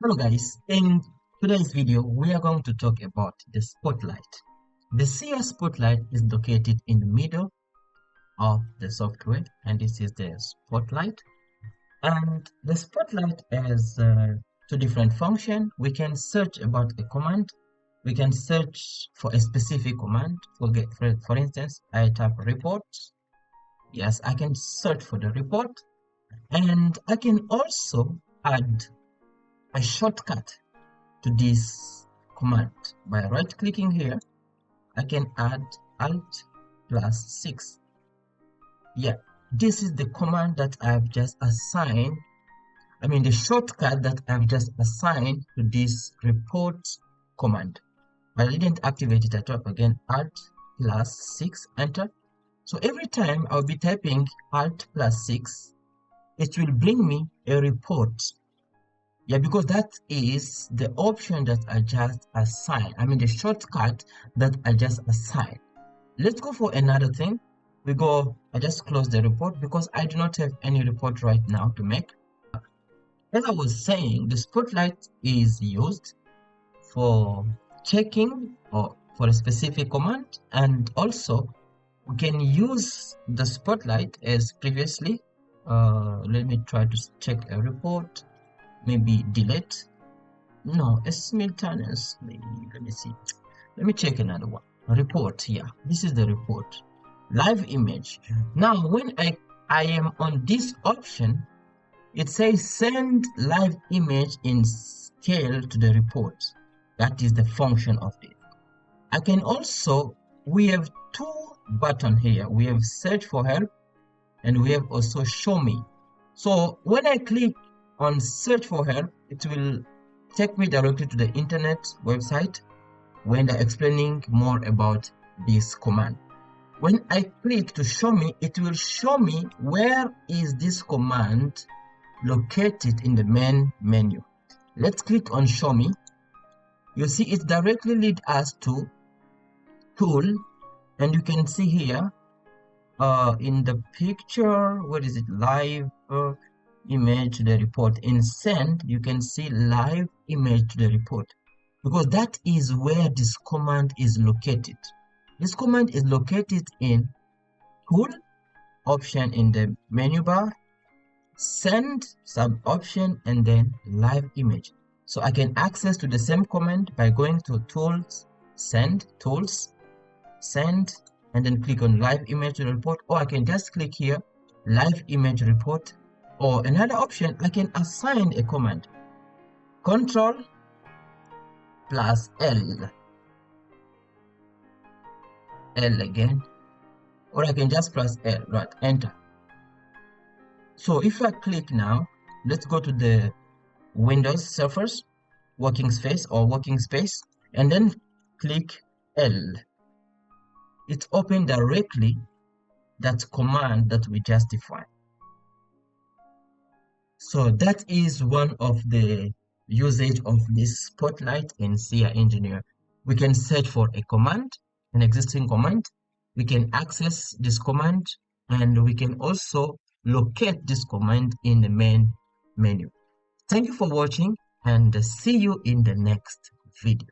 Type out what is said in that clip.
Hello guys, in today's video we are going to talk about the spotlight. The SCIA spotlight is located in the middle of the software and this is the spotlight. And the spotlight has two different functions. We can search about a command. We can search for a specific command. For instance, I type report. Yes, I can search for the report and I can also add a shortcut to this command. By right clicking here, I can add Alt plus 6. Yeah, this is the command that I've just assigned. The shortcut that I've just assigned to this report command. But I didn't activate it. I type again Alt plus 6, enter. So every time I'll be typing Alt plus 6, it will bring me a report. Yeah, because that is the option that I just assigned. The shortcut that I just assigned. Let's go for another thing. I just close the report because I do not have any report right now to make. As I was saying, the spotlight is used for checking or for a specific command, and also we can use the spotlight as previously. Let me try to check a report. Maybe delete. No, simultaneously. Let me see. Let me check another one. Report. Yeah, this is the report. Live image. Now, when I am on this option, it says send live image in scale to the report. That is the function of it. I can also, we have two buttons here. We have search for help and we have also show me. So when I click on search for help, it will take me directly to the internet website when they're explaining more about this command. When I click to show me, it will show me where is this command located in the main menu. Let's click on show me. You see it directly leads us to tool, and you can see here in the picture, what is it, live image to the report. In send, you can see live image to the report, because that is where this command is located. This command is located in tool option in the menu bar, send sub option, and then live image. So I can access to the same command by going to tools, send, and then click on live image report, or I can just click here live image report. Or another option, I can assign a command, control plus L again, or I can just press L, right, enter. So if I click now, let's go to the Windows Surface working space, and then click L. It's open directly that command that we just defined. So that is one of the usage of this spotlight in SCIA Engineer. We can search for a command, an existing command. We can access this command, and we can also locate this command in the main menu. Thank you for watching, and see you in the next video.